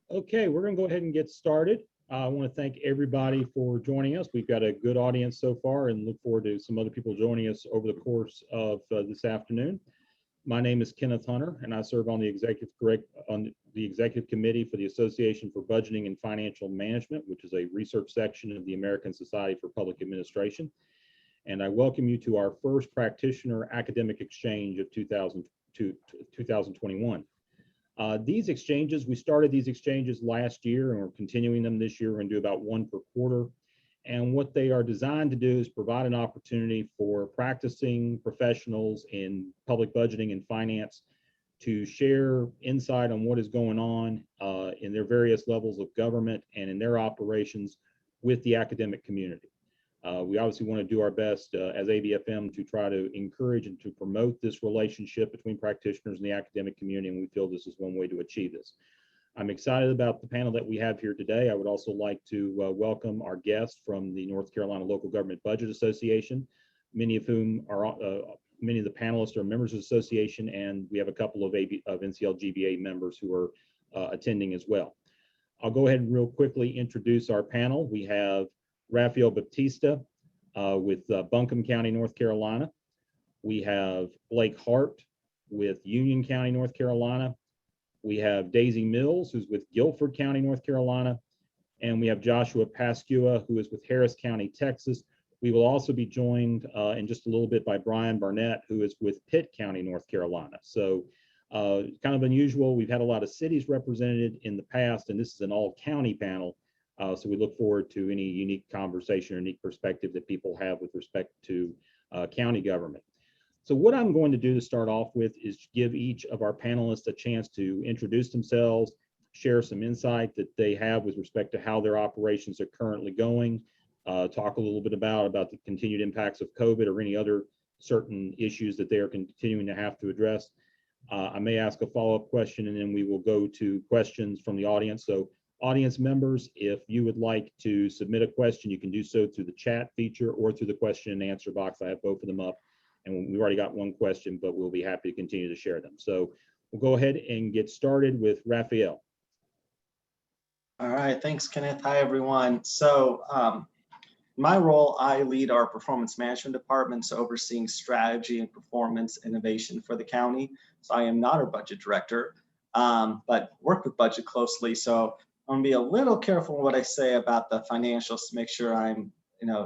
Okay, we're going to go ahead and get started. I want to thank everybody for joining us. We've got a good audience so far and look forward to some other people joining us over the course of this afternoon. My name is Kenneth Hunter, and I serve on the executive committee for the Association for Budgeting and Financial Management, which is a research section of the American Society for Public Administration. And I welcome you to our first Practitioner-Academic Exchange of 2021. These exchanges, we started these exchanges last year and we're continuing them this year. We're going to do about one per quarter. And what they are designed to do is provide an opportunity for practicing professionals in public budgeting and finance to share insight on what is going on in their various levels of government and in their operations with the academic community. We obviously want to do our best as ABFM to try to encourage and to promote this relationship between practitioners and the academic community, and we feel this is one way to achieve this. I'm excited about the panel that we have here today. I would also like to welcome our guest from the North Carolina Local Government Budget Association, many of whom are, many of the panelists are members of the association, and we have a couple of NCLGBA members who are attending as well. I'll go ahead and real quickly introduce our panel. We have Rafael Baptista with Buncombe County, North Carolina. We have Blake Hart with Union County, North Carolina. We have Daisy Mills, who's with Guilford County, North Carolina. And we have Joshua Pascua, who is with Harris County, Texas. We will also be joined in just a little bit by Brian Barnett, who is with Pitt County, North Carolina. So kind of unusual. We've had a lot of cities represented in the past, and this is an all-county panel. So we look forward to any unique conversation or unique perspective that people have with respect to county government. So what I'm going to do to start off with is give each of our panelists a chance to introduce themselves, share some insight that they have with respect to how their operations are currently going, talk a little bit about the continued impacts of COVID or any other certain issues that they are continuing to have to address. I may ask a follow-up question, and then we will go to questions from the audience. So audience members, if you would like to submit a question, you can do so through the chat feature or through the question and answer box. I have both of them up, and we've already got one question, but we'll be happy to continue to share them. So we'll go ahead and get started with Rafael. All right, thanks, Kenneth. Hi, everyone. So my role, I lead our performance management department, so overseeing strategy and performance innovation for the county. So I am not our budget director, but work with budget closely. So I'm gonna be a little careful what I say about the financials to make sure I'm,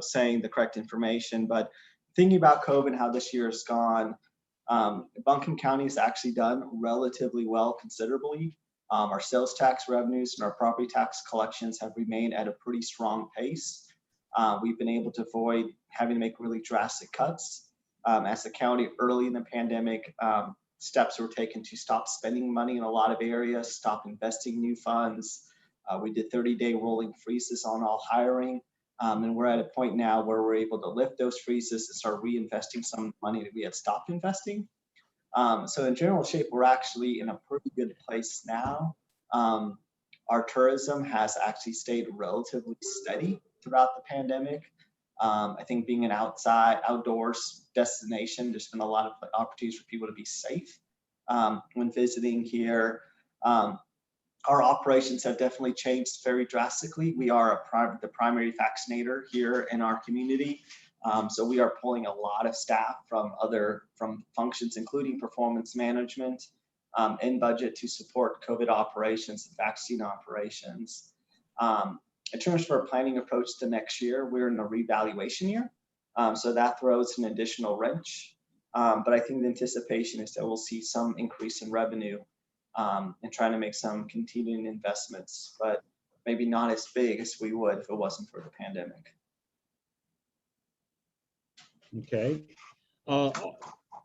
saying the correct information. But thinking about COVID and how this year has gone, Buncombe County has actually done relatively well considerably. Our sales tax revenues and our property tax collections have remained at a pretty strong pace. We've been able to avoid having to make really drastic cuts. As a county early in the pandemic, steps were taken to stop spending money in a lot of areas, stop investing new funds. We did 30-day rolling freezes on all hiring. And we're at a point now where we're able to lift those freezes and start reinvesting some money that we had stopped investing. So in general shape, we're actually in a pretty good place now. Our tourism has actually stayed relatively steady throughout the pandemic. I think being an outdoors destination, there's been a lot of opportunities for people to be safe when visiting here. Our operations have definitely changed very drastically. We are the primary vaccinator here in our community. So we are pulling a lot of staff from functions, including performance management in budget to support COVID operations and vaccine operations. In terms of our planning approach to next year, we're in a revaluation year. So that throws an additional wrench. But I think the anticipation is that we'll see some increase in revenue and trying to make some continuing investments, but maybe not as big as we would if it wasn't for the pandemic. Okay.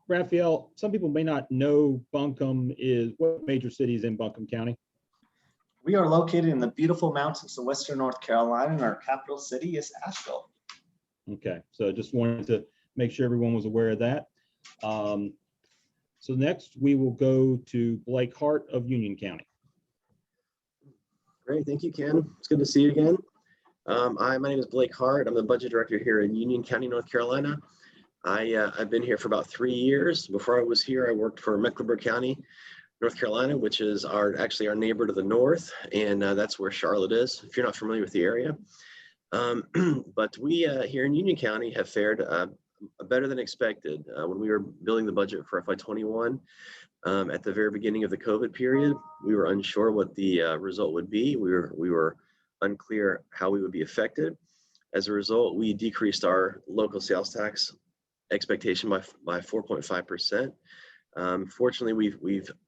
Rafael, some people may not know Buncombe is, what major city is in Buncombe County? We are located in the beautiful mountains of Western North Carolina, and our capital city is Asheville. Okay, so just wanted to make sure everyone was aware of that. So next we will go to Blake Hart of Union County. Great, thank you, Ken. It's good to see you again. My name is Blake Hart. I'm the budget director here in Union County, North Carolina. I've been here for about 3 years. Before I was here, I worked for Mecklenburg County, North Carolina, which is actually our neighbor to the north, and that's where Charlotte is, if you're not familiar with the area. But we here in Union County have fared better than expected. When we were building the budget for FY21, at the very beginning of the COVID period, we were unsure what the result would be. We were unclear how we would be affected. As a result, we decreased our local sales tax expectation by 4.5%. Fortunately,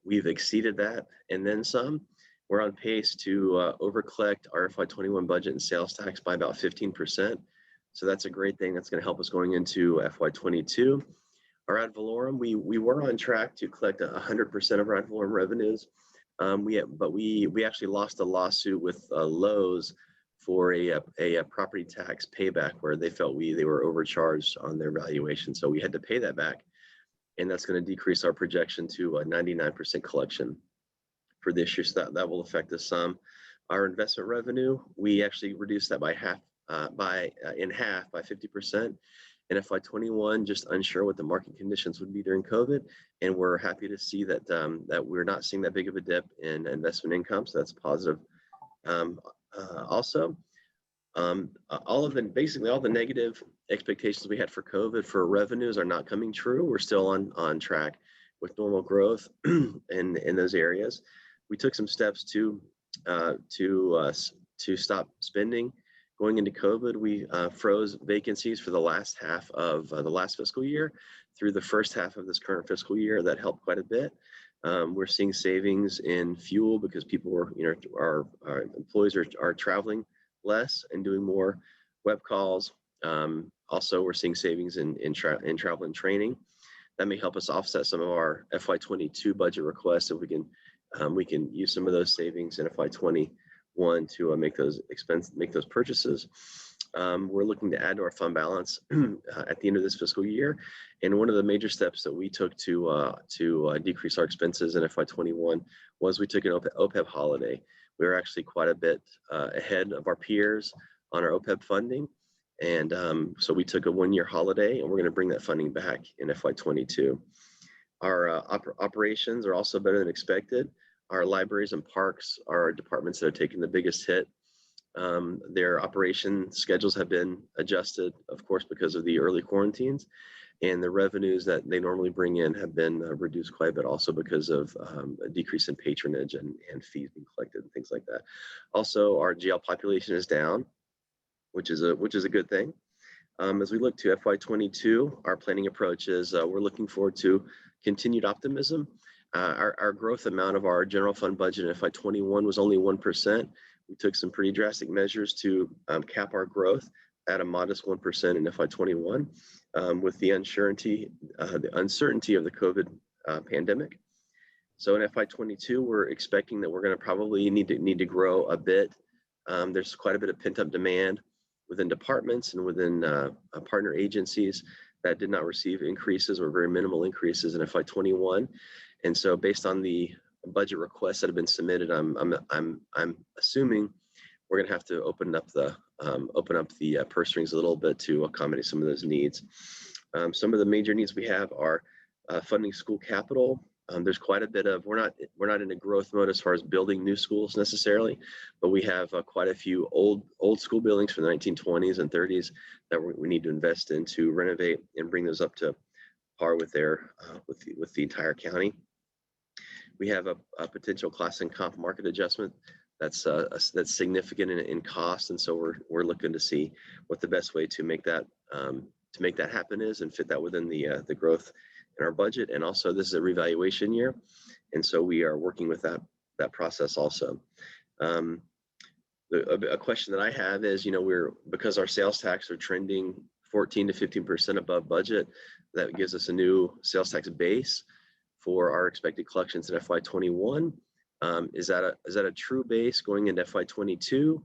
we've exceeded that and then some. We're on pace to over-collect our FY21 budget and sales tax by about 15%. So that's a great thing. That's going to help us going into FY22. Our ad valorem, we were on track to collect 100% of our ad valorem revenues. But we actually lost a lawsuit with Lowe's for a property tax payback where they felt they were overcharged on their valuation. So we had to pay that back. And that's going to decrease our projection to a 99% collection for this year. So that will affect us some. Our investment revenue, we actually reduced that by in half by 50%. In FY21, just unsure what the market conditions would be during COVID. And we're happy to see that that we're not seeing that big of a dip in investment income. So that's positive. Also, basically all the negative expectations we had for COVID for revenues are not coming true. We're still on track with normal growth in those areas. We took some steps to stop spending. Going into COVID, we froze vacancies for the last half of the last fiscal year through the first half of this current fiscal year. That helped quite a bit. We're seeing savings in fuel because people were, our employees are traveling less and doing more web calls. Also, we're seeing savings in travel and training. That may help us offset some of our FY22 budget requests if we can use some of those savings in FY21 to make those purchases. We're looking to add to our fund balance at the end of this fiscal year. And one of the major steps that we took to decrease our expenses in FY21 was we took an OPEB holiday. We were actually quite a bit ahead of our peers on our OPEB funding. And so we took a one-year holiday, and we're going to bring that funding back in FY22. Our operations are also better than expected. Our libraries and parks are departments that are taking the biggest hit. Their operation schedules have been adjusted, of course, because of the early quarantines, and the revenues that they normally bring in have been reduced quite a bit, also because of a decrease in patronage and fees being collected and things like that. Also, our jail population is down, which is a good thing. As we look to FY22, our planning approach is we're looking forward to continued optimism. Our growth amount of our general fund budget in FY21 was only 1%. We took some pretty drastic measures to cap our growth at a modest 1% in FY21 with the uncertainty of the COVID pandemic. So in FY22, we're expecting that we're going to probably need to grow a bit. There's quite a bit of pent-up demand within departments and within partner agencies that did not receive increases or very minimal increases in FY21. And so based on the budget requests that have been submitted, I'm assuming we're going to have to open up the purse strings a little bit to accommodate some of those needs. Some of the major needs we have are funding school capital. There's quite a bit of, we're not in a growth mode as far as building new schools necessarily, but we have quite a few old school buildings from the 1920s and 30s that we need to invest in to renovate and bring those up to par with with the entire county. We have a potential class and comp market adjustment that's significant in cost, and so we're looking to see what the best way to make that happen is and fit that within the growth in our budget. And also, this is a revaluation year, and so we are working with that process also. A question that I have is, because our sales tax are trending 14 to 15% above budget, that gives us a new sales tax base for our expected collections in FY21. Is that a true base going into FY22?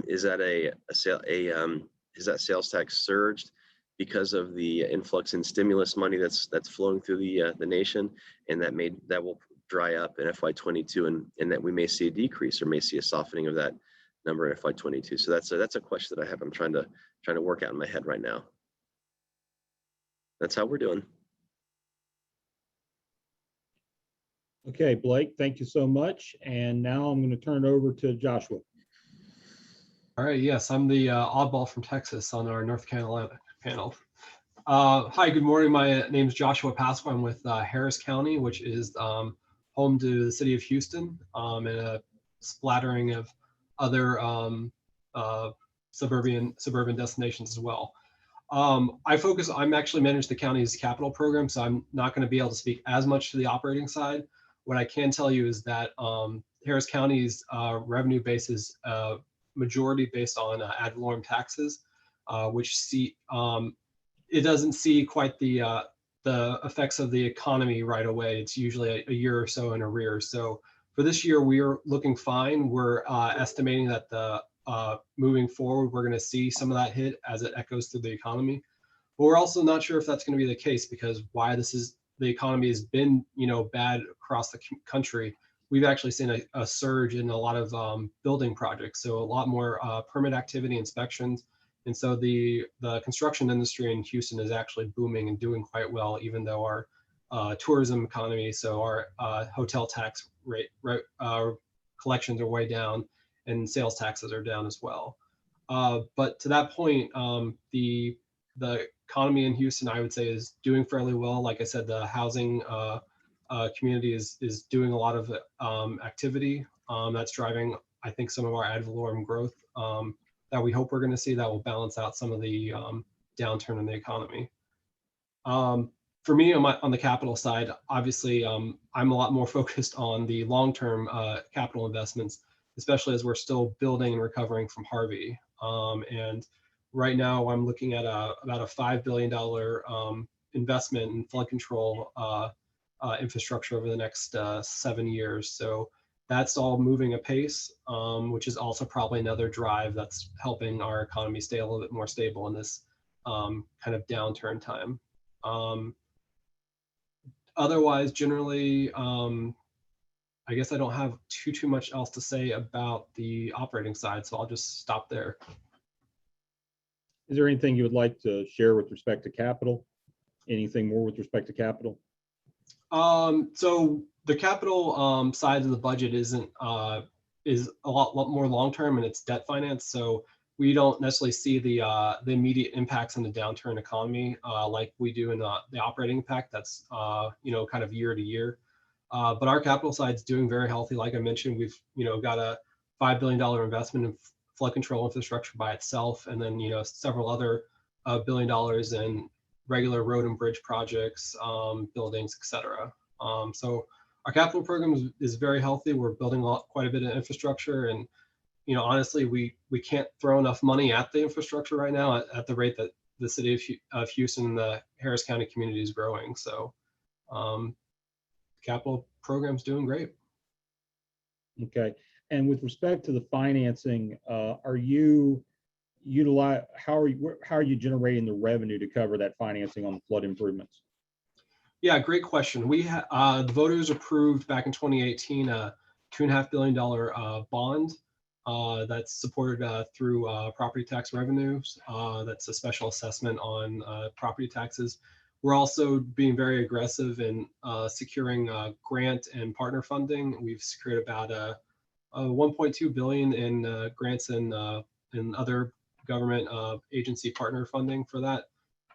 Is that sales tax surged because of the influx in stimulus money that's flowing through the nation, and that will dry up in FY22, and that we may see a decrease or may see a softening of that number in FY22? So that's a question that I have. I'm trying to work out in my head right now. That's how we're doing. Okay, Blake, thank you so much. And now I'm going to turn it over to Joshua. All right, yes, I'm the oddball from Texas on our North Carolina panel. Hi, good morning. My name is Joshua Pasqua. I'm with Harris County, which is home to the city of Houston and a splattering of other suburban destinations as well. I'm actually manage the county's capital program, so I'm not going to be able to speak as much to the operating side. What I can tell you is that Harris County's revenue base is majority based on ad valorem taxes, which it doesn't see quite the effects of the economy right away. It's usually a year or so in arrears. So for this year, we are looking fine. We're estimating that moving forward, we're going to see some of that hit as it echoes through the economy. But we're also not sure if that's going to be the case, because the economy has been, bad across the country. We've actually seen a surge in a lot of building projects. So a lot more permit activity, inspections. And so the construction industry in Houston is actually booming and doing quite well, even though our tourism economy, so our hotel tax rate collections are way down, and sales taxes are down as well. But to that point, the economy in Houston, I would say, is doing fairly well. Like I said, the housing community is doing a lot of activity that's driving, I think, some of our ad valorem growth that we hope we're going to see, that will balance out some of the downturn in the economy. For me, on the capital side, obviously, I'm a lot more focused on the long-term capital investments, especially as we're still building and recovering from Harvey. And right now, I'm looking at about a $5 billion investment in flood control infrastructure over the next 7 years. So that's all moving apace, which is also probably another drive that's helping our economy stay a little bit more stable in this kind of downturn time. Otherwise, generally, I guess I don't have too much else to say about the operating side, so I'll just stop there. Is there anything you would like to share with respect to capital? Anything more with respect to capital? So the capital side of the budget is a lot more long-term, and it's debt finance. So we don't necessarily see the immediate impacts in the downturn economy like we do in the operating impact. That's kind of year to year. But our capital side is doing very healthy. Like I mentioned, we've got a $5 billion investment in flood control infrastructure by itself, and then several other $1 billion in regular road and bridge projects, buildings, etc. So our capital program is very healthy. We're building quite a bit of infrastructure, and honestly, we can't throw enough money at the infrastructure right now at the rate that the city of Houston and the Harris County community is growing. So capital program's doing great. Okay. And with respect to the financing, how are you generating the revenue to cover that financing on the flood improvements? Yeah, great question. We the voters approved back in 2018 a $2.5 billion bond that's supported through property tax revenues. That's a special assessment on property taxes. We're also being very aggressive in securing grant and partner funding. We've secured about $1.2 billion in grants and other government agency partner funding for that.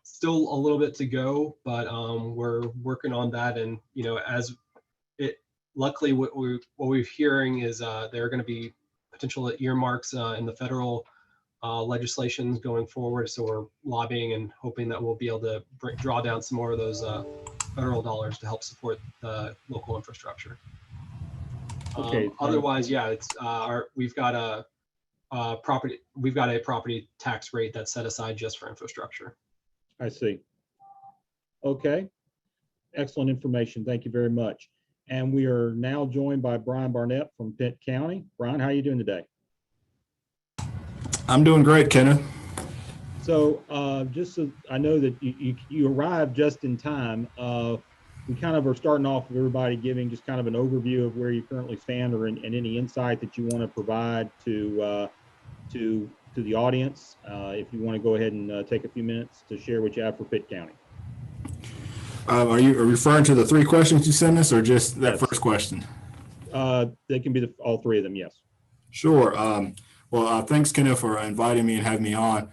Still a little bit to go, but we're working on that. And luckily, what we're hearing is there are going to be potential earmarks in the federal legislation going forward. So we're lobbying and hoping that we'll be able to draw down some more of those federal dollars to help support the local infrastructure. Okay. Otherwise, yeah, it's we've got a property tax rate that's set aside just for infrastructure. I see. Okay. Excellent information. Thank you very much. And we are now joined by Brian Barnett from Pitt County. Brian, how are you doing today? I'm doing great, Kenneth. So just so I know that you arrived just in time, we kind of are starting off with everybody giving just kind of an overview of where you currently stand, and any insight that you want to provide to the audience. If you want to go ahead and take a few minutes to share what you have for Pitt County. Are you referring to the 3 questions you sent us or just that Yes. first question? They can be all 3 of them, yes. Sure. Well, thanks, Kenneth, for inviting me and having me on.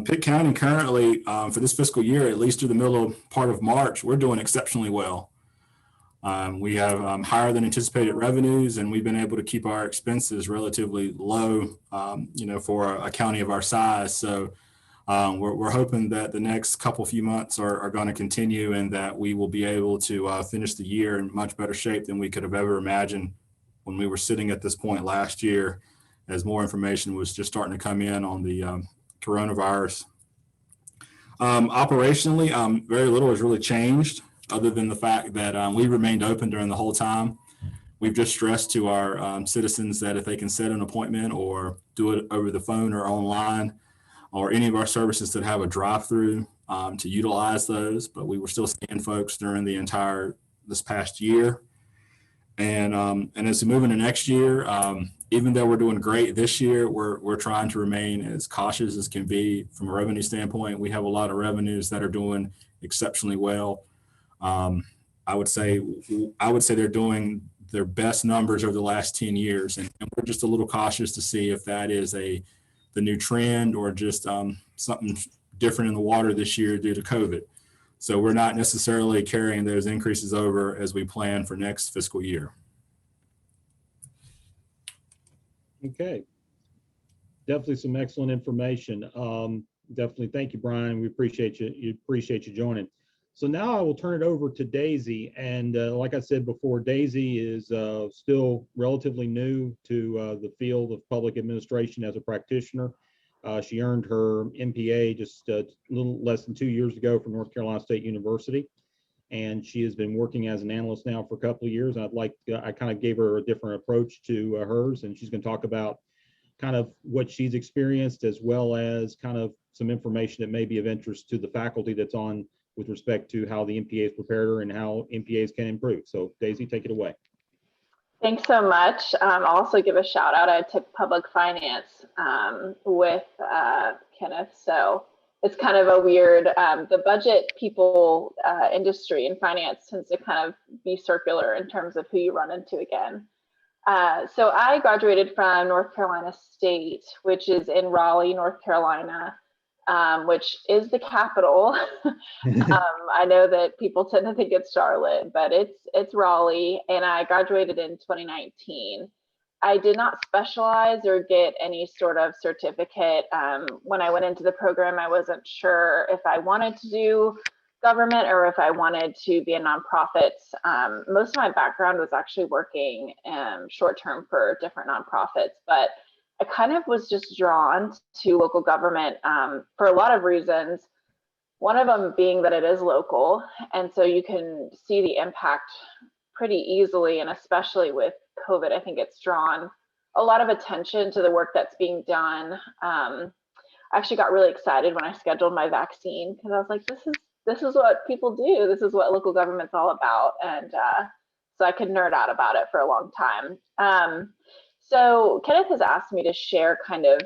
Pitt County currently, for this fiscal year, at least through the middle part of March, we're doing exceptionally well. We have higher than anticipated revenues, and we've been able to keep our expenses relatively low, for a county of our size. So we're hoping that the next few months are going to continue and that we will be able to finish the year in much better shape than we could have ever imagined when we were sitting at this point last year, as more information was just starting to come in on the coronavirus. Operationally, very little has really changed other than the fact that we remained open during the whole time. We've just stressed to our citizens that if they can set an appointment or do it over the phone or online, or any of our services that have a drive-through, to utilize those. But we were still seeing folks during this past year. And as we move into next year, even though we're doing great this year, we're trying to remain as cautious as can be from a revenue standpoint. We have a lot of revenues that are doing exceptionally well. I would say they're doing their best numbers over the last 10 years. And we're just a little cautious to see if that is the new trend or just something different in the water this year due to COVID. So we're not necessarily carrying those increases over as we plan for next fiscal year. Okay. Definitely some excellent information. Definitely. Thank you, Brian. We appreciate you. Appreciate you joining. So now I will turn it over to Daisy. And like I said before, Daisy is still relatively new to the field of public administration as a practitioner. She earned her MPA just a little less than 2 years ago from North Carolina State University. And she has been working as an analyst now for a couple of years. I kind of gave her a different approach to hers, and she's going to talk about kind of what she's experienced, as well as kind of some information that may be of interest to the faculty that's on with respect to how the MPA has prepared her and how MPAs can improve. So Daisy, take it away. Thanks so much. I'll also give a shout out. I took public finance with Kenneth. So it's kind of a weird, the budget people industry and finance tends to kind of be circular in terms of who you run into again. So I graduated from North Carolina State, which is in Raleigh, North Carolina, which is the capital. I know that people tend to think it's Charlotte, but it's Raleigh, and I graduated in 2019. I did not specialize or get any sort of certificate. When I went into the program, I wasn't sure if I wanted to do government or if I wanted to be a nonprofit. Most of my background was actually working short-term for different nonprofits, but I kind of was just drawn to local government for a lot of reasons. One of them being that it is local, and so you can see the impact pretty easily, and especially with COVID, I think it's drawn a lot of attention to the work that's being done. I actually got really excited when I scheduled my vaccine because I was like, this is what people do. This is what local government's all about, and so I could nerd out about it for a long time. So Kenneth has asked me to share kind of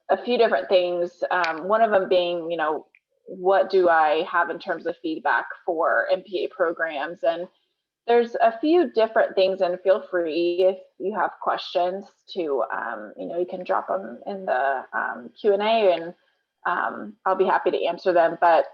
a few different things. One of them being, what do I have in terms of feedback for MPA programs? And there's a few different things, and feel free if you have questions to, you can drop them in the Q&A, and I'll be happy to answer them. But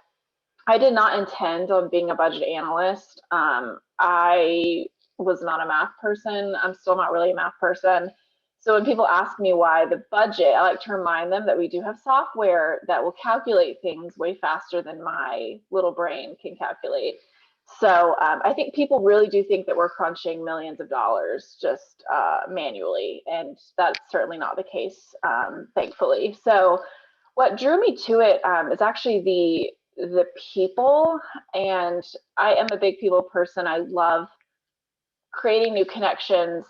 I did not intend on being a budget analyst. I was not a math person. I'm still not really a math person. So when people ask me why the budget, I like to remind them that we do have software that will calculate things way faster than my little brain can calculate. So I think people really do think that we're crunching millions of dollars just manually, and that's certainly not the case, thankfully. So what drew me to it is actually the people, and I am a big people person. I love creating new connections,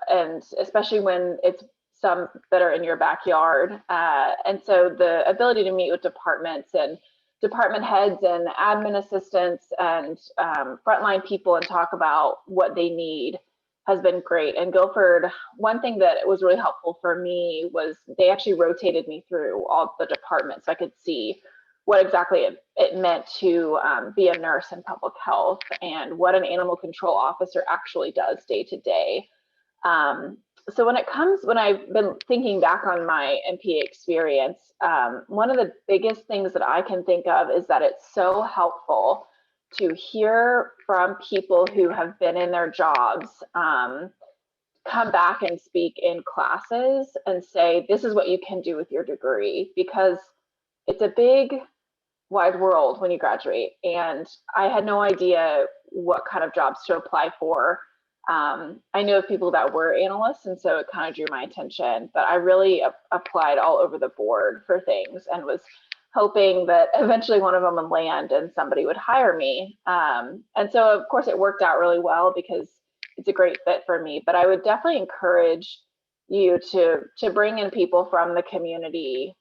and especially when it's some that are in your backyard. And so the ability to meet with departments and department heads and admin assistants and frontline people and talk about what they need has been great. And Guilford, one thing that was really helpful for me was they actually rotated me through all the departments so I could see what exactly it meant to be a nurse in public health and what an animal control officer actually does day to day. So when I've been thinking back on my MPA experience, one of the biggest things that I can think of is that it's so helpful to hear from people who have been in their jobs, come back and speak in classes and say, this is what you can do with your degree, because it's a big, wide world when you graduate. And I had no idea what kind of jobs to apply for. I know people that were analysts, and so it kind of drew my attention, but I really applied all over the board for things and was hoping that eventually one of them would land and somebody would hire me. And so of course it worked out really well because it's a great fit for me, but I would definitely encourage you to bring in people from the community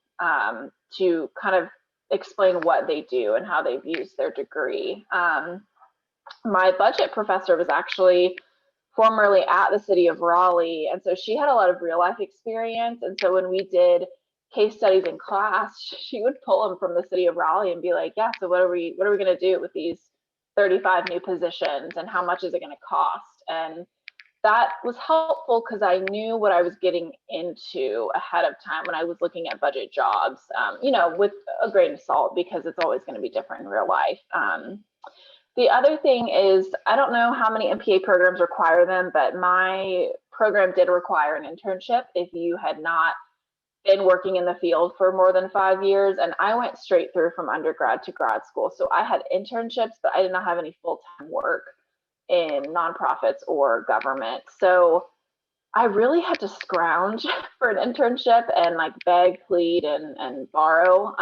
to kind of explain what they do and how they've used their degree. My budget professor was actually formerly at the city of Raleigh, and so she had a lot of real life experience. And so when we did case studies in class, she would pull them from the city of Raleigh and be like, yeah, so what are we going to do with these 35 new positions, and how much is it going to cost? And that was helpful because I knew what I was getting into ahead of time when I was looking at budget jobs, with a grain of salt, because it's always going to be different in real life. The other thing is, I don't know how many MPA programs require them, but my program did require an internship if you had not been working in the field for more than 5 years. And I went straight through from undergrad to grad school. So I had internships, but I did not have any full-time work in nonprofits or government. So I really had to scrounge for an internship and like beg, plead, and borrow.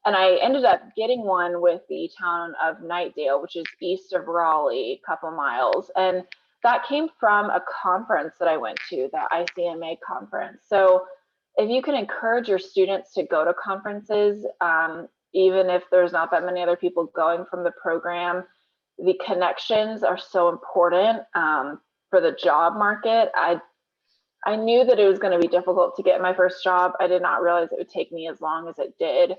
And I ended up getting one with the town of Knightdale, which is east of Raleigh, a couple miles. And that came from a conference that I went to, the ICMA conference. So if you can encourage your students to go to conferences, even if there's not that many other people going from the program, the connections are so important for the job market. I knew that it was going to be difficult to get my first job. I did not realize it would take me as long as it did.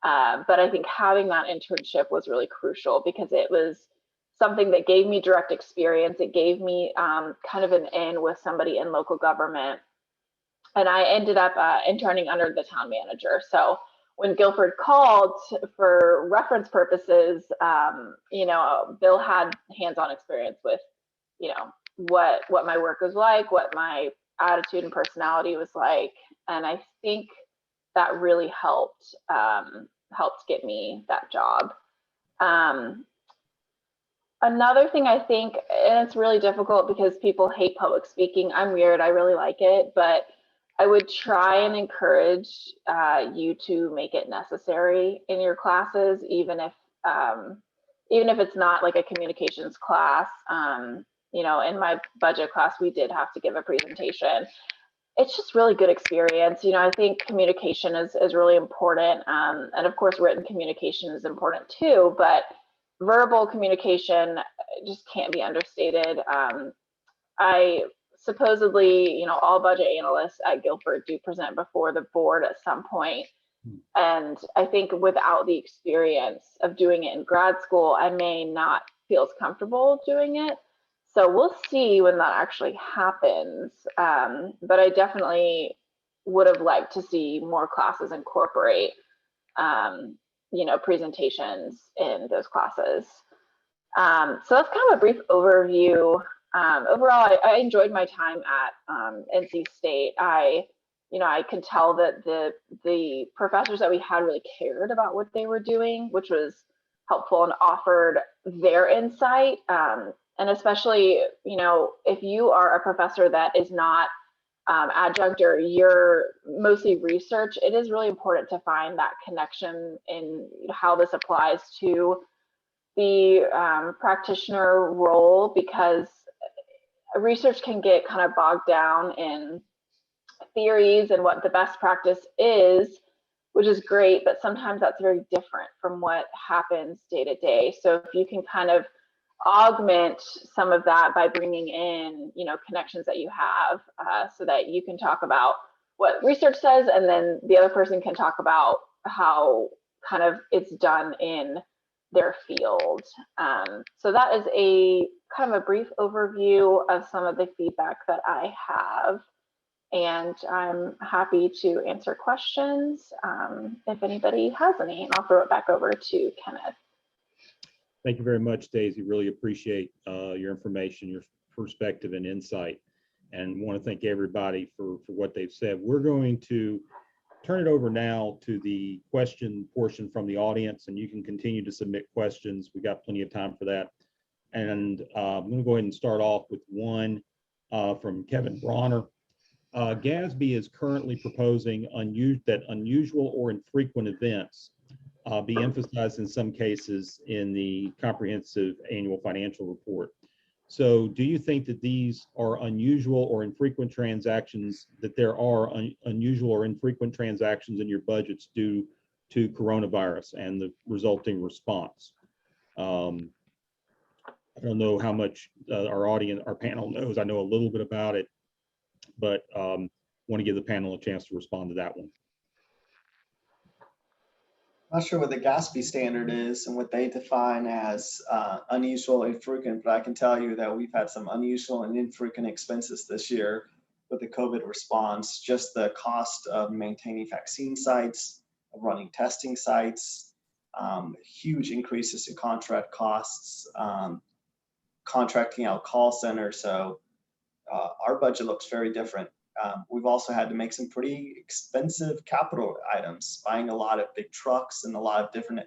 But I think having that internship was really crucial because it was something that gave me direct experience. It gave me kind of an in with somebody in local government. And I ended up interning under the town manager. So when Guilford called for reference purposes, Bill had hands-on experience with, what my work was like, what my attitude and personality was like. And I think that really helped get me that job. Another thing I think, and it's really difficult because people hate public speaking. I'm weird, I really like it, but I would try and encourage you to make it necessary in your classes, even if it's not like a communications class. In my budget class, we did have to give a presentation. It's just really good experience. I think communication is really important. And of course, written communication is important too, but verbal communication just can't be understated. I supposedly, all budget analysts at Guilford do present before the board at some point. And I think without the experience of doing it in grad school, I may not feel as comfortable doing it. So we'll see when that actually happens. But I definitely would have liked to see more classes incorporate, presentations in those classes. So that's kind of a brief overview. Overall, I enjoyed my time at NC State. I could tell that the professors that we had really cared about what they were doing, which was helpful and offered their insight. And especially, if you are a professor that is not adjunct or you're mostly research, it is really important to find that connection in how this applies to the practitioner role, because research can get kind of bogged down in theories and what the best practice is, which is great, but sometimes that's very different from what happens day to day. So if you can kind of augment some of that by bringing in, connections that you have, so that you can talk about what research says, and then the other person can talk about how kind of it's done in their field. So that is a kind of a brief overview of some of the feedback that I have. And I'm happy to answer questions if anybody has any, and I'll throw it back over to Kenneth. Thank you very much, Daisy. Really appreciate your information, your perspective and insight, and want to thank everybody for what they've said. We're going to turn it over now to the question portion from the audience, and you can continue to submit questions. We got plenty of time for that. And I'm going to go ahead and start off with one from Kevin Bronner. GASB is currently proposing that unusual or infrequent events be emphasized in some cases in the comprehensive annual financial report. So do you think that these are unusual or infrequent transactions, that there are unusual or infrequent transactions in your budgets due to coronavirus and the resulting response? I don't know how much our panel knows. I know a little bit about it, but want to give the panel a chance to respond to that one. Not sure what the GASB standard is and what they define as unusual and infrequent, but I can tell you that we've had some unusual and infrequent expenses this year with the COVID response. Just the cost of maintaining vaccine sites, of running testing sites, huge increases in contract costs, contracting out call centers. So our budget looks very different. We've also had to make some pretty expensive capital items, buying a lot of big trucks and a lot of different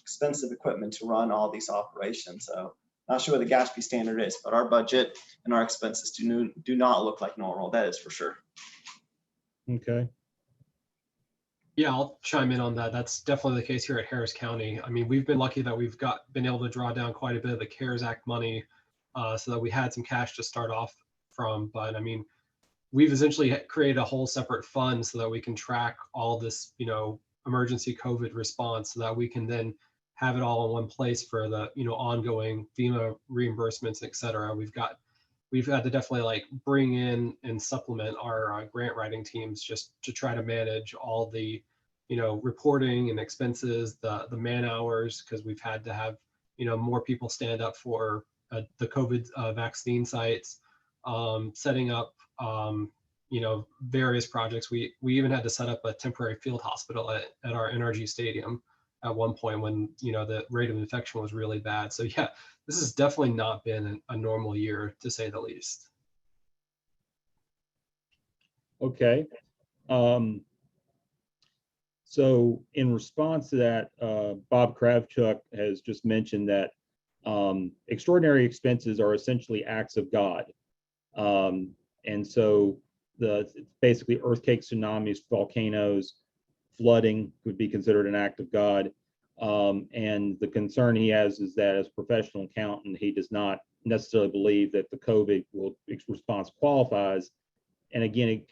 expensive equipment to run all these operations. So not sure what the GASB standard is, but our budget and our expenses do not look like normal. That is for sure. Okay. Yeah, I'll chime in on that. That's definitely the case here at Harris County. I mean, we've been lucky that we've been able to draw down quite a bit of the CARES Act money so that we had some cash to start off from. But I mean, we've essentially created a whole separate fund so that we can track all this, emergency COVID response, so that we can then have it all in one place for the, ongoing FEMA reimbursements, et cetera. We've had to definitely bring in and supplement our grant writing teams just to try to manage all the, reporting and expenses, the man hours, because we've had to have, more people stand up for the COVID vaccine sites, setting up, various projects. We even had to set up a temporary field hospital at our NRG stadium at one point when, the rate of infection was really bad. So yeah, this has definitely not been a normal year, to say the least. Okay. So in response to that, Bob Kravchuk has just mentioned that extraordinary expenses are essentially acts of God. And so basically earthquakes, tsunamis, volcanoes, flooding would be considered an act of God. And the concern he has is that as a professional accountant, he does not necessarily believe that the COVID response qualifies. And again, it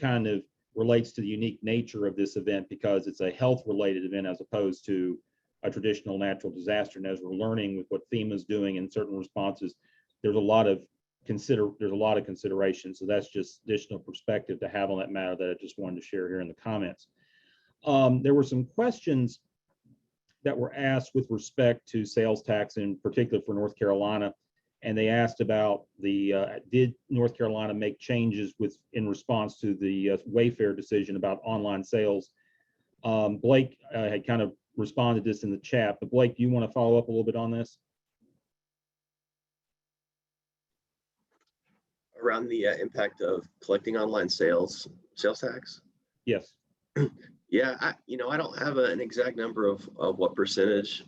kind of relates to the unique nature of this event because it's a health-related event as opposed to a traditional natural disaster. And as we're learning with what FEMA is doing in certain responses, there's a lot of consideration. So that's just additional perspective to have on that matter that I just wanted to share here in the comments. There were some questions that were asked with respect to sales tax, in particular for North Carolina, and they asked about did North Carolina make changes in response to the Wayfair decision about online sales? Blake had kind of responded to this in the chat, but Blake, do you want to follow up a little bit on this? Around the impact of collecting online sales tax? Yes. Yeah, I don't have an exact number of what percentage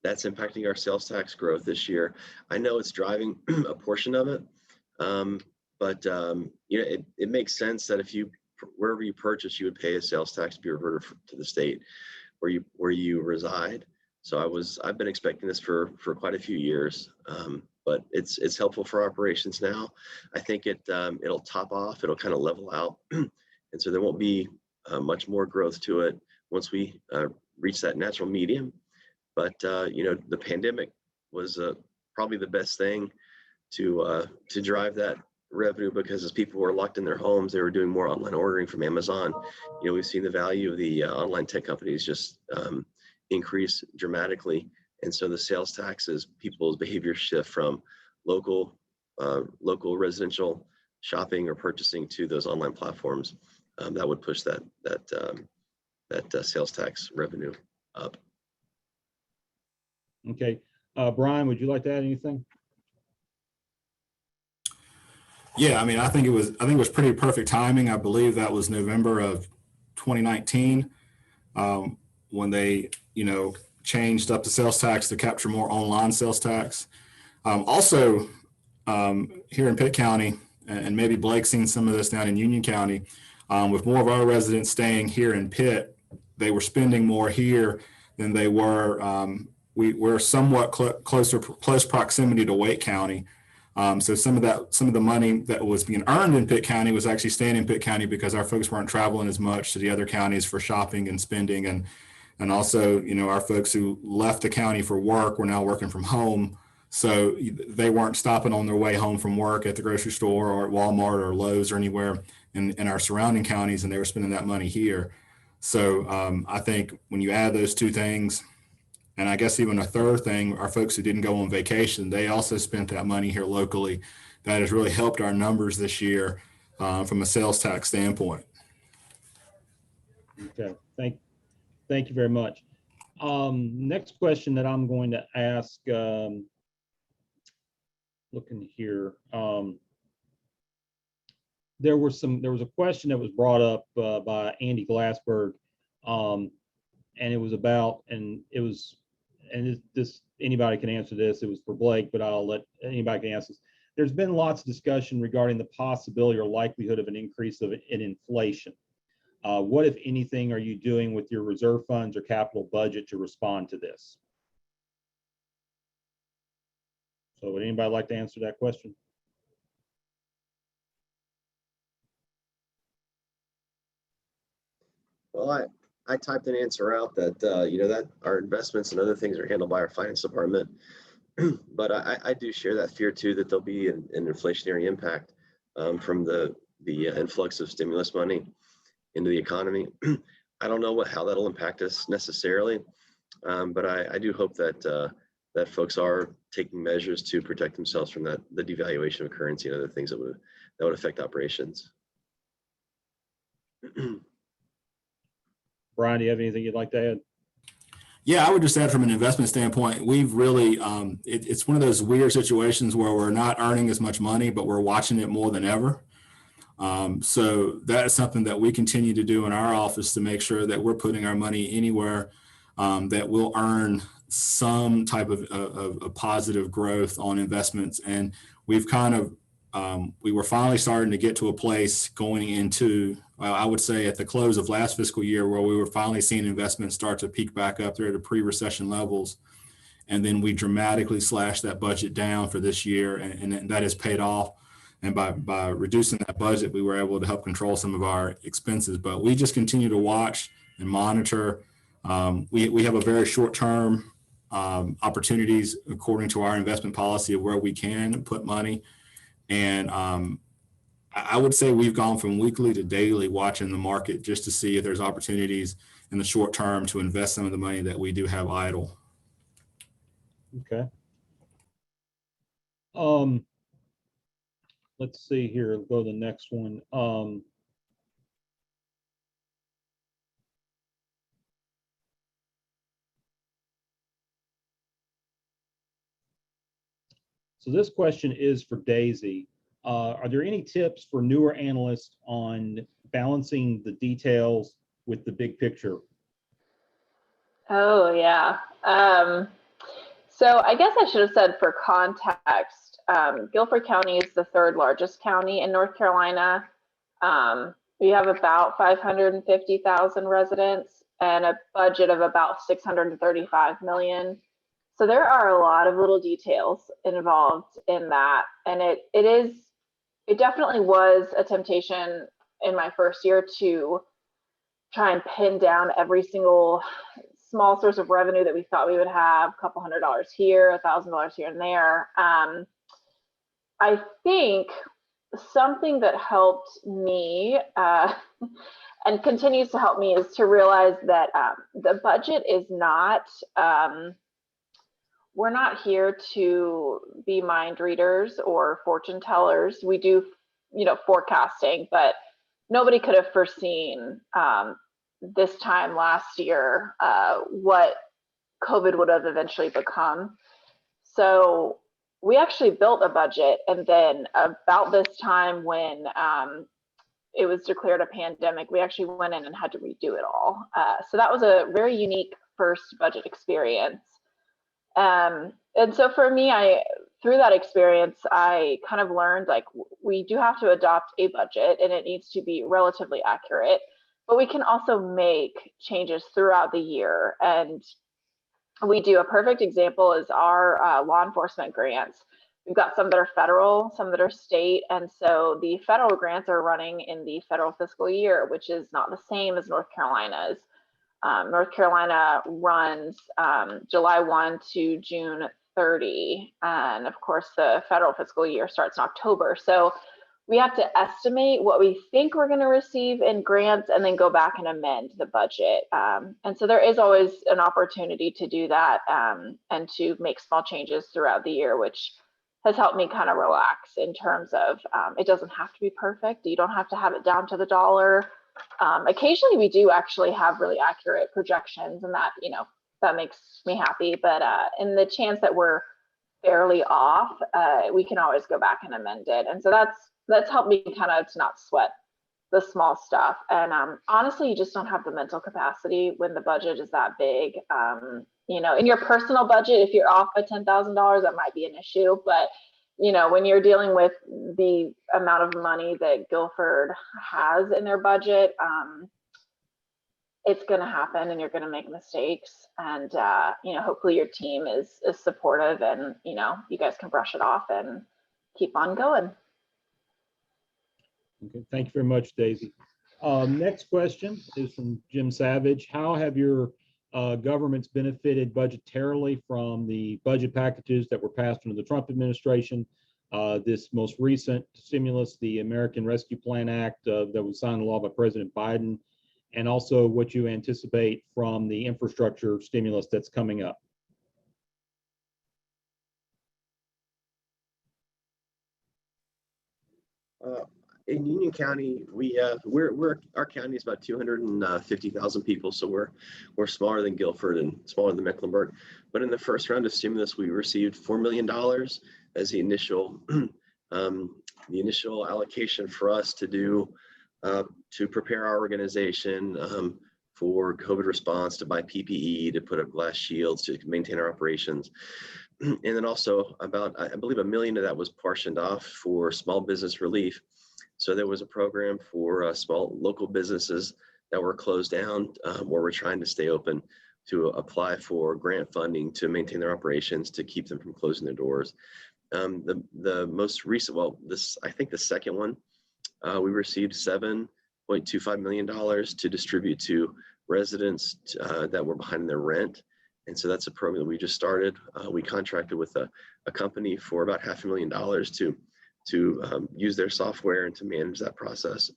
that's impacting our sales tax growth this year. I know it's driving a portion of it, but it makes sense that wherever you purchase, you would pay a sales tax to be reverted to the state where you reside. So I've been expecting this for quite a few years, but it's helpful for operations now. I think it'll top off, it'll kind of level out, and so there won't be much more growth to it once we reach that natural medium. But the pandemic was probably the best thing to drive that revenue because as people were locked in their homes, they were doing more online ordering from Amazon. You know, we've seen the value of the online tech companies just increase dramatically. And so the sales taxes, people's behavior shift from local residential shopping or purchasing to those online platforms. That would push that sales tax revenue up. Okay, Brian, would you like to add anything? Yeah, I mean, I think it was pretty perfect timing. I believe that was November of 2019 when they, changed up the sales tax to capture more online sales tax. Also, here in Pitt County, and maybe Blake's seen some of this down in Union County, with more of our residents staying here in Pitt, they were spending more here than they were. We're somewhat close proximity to Wake County. So some of the money that was being earned in Pitt County was actually staying in Pitt County because our folks weren't traveling as much to the other counties for shopping and spending. And also, our folks who left the county for work were now working from home. So they weren't stopping on their way home from work at the grocery store or at Walmart or Lowe's or anywhere in our surrounding counties, and they were spending that money here. So I think when you add those two things, and I guess even a third thing, our folks who didn't go on vacation, they also spent that money here locally. That has really helped our numbers this year from a sales tax standpoint. Okay, thank you very much. Next question that I'm going to ask, looking here, there was a question that was brought up by Andy Glassberg, and it was about, this anybody can answer this. It was for Blake, but I'll let anybody can answer this. There's been lots of discussion regarding the possibility or likelihood of an increase in inflation. What, if anything, are you doing with your reserve funds or capital budget to respond to this? So would anybody like to answer that question? Well, I typed an answer out that, that our investments and other things are handled by our finance department. But I do share that fear too, that there'll be an inflationary impact from the influx of stimulus money into the economy. I don't know how that'll impact us necessarily, but I do hope that that folks are taking measures to protect themselves from the devaluation of currency and other things that would affect operations. Brian, do you have anything you'd like to add? Yeah, I would just add from an investment standpoint, we've really, it's one of those weird situations where we're not earning as much money, but we're watching it more than ever. So that is something that we continue to do in our office to make sure that we're putting our money anywhere that will earn some type of positive growth on investments. And we've kind of, we were finally starting to get to a place going into, I would say at the close of last fiscal year, where we were finally seeing investments start to peak back up there to pre-recession levels. And then we dramatically slashed that budget down for this year, and that has paid off. And by reducing that budget, we were able to help control some of our expenses. But we just continue to watch and monitor. We have a very short-term opportunities according to our investment policy of where we can put money. And I would say we've gone from weekly to daily watching the market just to see if there's opportunities in the short term to invest some of the money that we do have idle. Okay. Let's see here. We'll go to the next one. So this question is for Daisy. Are there any tips for newer analysts on balancing the details with the big picture? Oh, yeah. So I guess I should have said for context, Guilford County is the third largest county in North Carolina. We have about 550,000 residents and a budget of about 635 million. So there are a lot of little details involved in that. And it definitely was a temptation in my first year to try and pin down every single small source of revenue that we thought we would have, a couple $100 here, $1,000 here and there. I think something that helped me and continues to help me is to realize that the budget is not, we're not here to be mind readers or fortune tellers. We do, forecasting, but nobody could have foreseen this time last year what COVID would have eventually become. So we actually built a budget, and then about this time when it was declared a pandemic, we actually went in and had to redo it all. So that was a very unique first budget experience. And so for me, through that experience, I kind of learned, like, we do have to adopt a budget and it needs to be relatively accurate, but we can also make changes throughout the year. And we do. A perfect example is our law enforcement grants. We've got some that are federal, some that are state. And so the federal grants are running in the federal fiscal year, which is not the same as North Carolina's. North Carolina runs July 1 to June 30. And of course, the federal fiscal year starts in October. So we have to estimate what we think we're going to receive in grants and then go back and amend the budget. And so there is always an opportunity to do that and to make small changes throughout the year, which has helped me kind of relax in terms of it doesn't have to be perfect. You don't have to have it down to the dollar. Occasionally we do actually have really accurate projections, and that, that makes me happy. But in the chance that we're fairly off, we can always go back and amend it. And so that's helped me kind of to not sweat the small stuff. And honestly, you just don't have the mental capacity when the budget is that big. In your personal budget, if you're off by $10,000, that might be an issue. But when you're dealing with the amount of money that Guilford has in their budget, it's going to happen, and you're going to make mistakes. And hopefully your team is supportive, and you guys can brush it off and keep on going. Okay, thank you very much, Daisy. Next question is from Jim Savage. How have your governments benefited budgetarily from the budget packages that were passed under the Trump administration? This most recent stimulus, the American Rescue Plan Act that was signed into law by President Biden, and also what you anticipate from the infrastructure stimulus that's coming up. In Union County, our county is about 250,000 people, so we're smaller than Guilford and smaller than Mecklenburg. But in the first round of stimulus, we received $4 million as the initial allocation for us to do to prepare our organization for COVID response, to buy PPE, to put up glass shields, to maintain our operations. And then also about, I believe, $1 million of that was portioned off for small business relief. So there was a program for small local businesses that were closed down, where we're trying to stay open, to apply for grant funding to maintain their operations, to keep them from closing their doors. The most recent, I think the second one, we received $7.25 million to distribute to residents that were behind in their rent. And so that's a program that we just started. We contracted with a company for about $500,000 to use their software and to manage that process.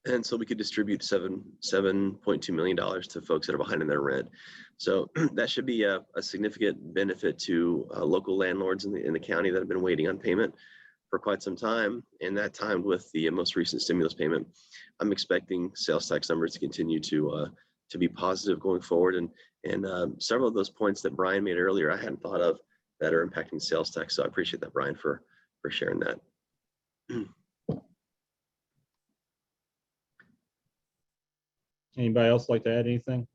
And so we could distribute $7.2 million to folks that are behind in their rent. So that should be a significant benefit to local landlords in the county that have been waiting on payment for quite some time. And that time with the most recent stimulus payment, I'm expecting sales tax numbers to continue to be positive going forward. And several of those points that Brian made earlier, I hadn't thought of, that are impacting sales tax. So I appreciate that, Brian, for sharing that. Anybody else like to add anything?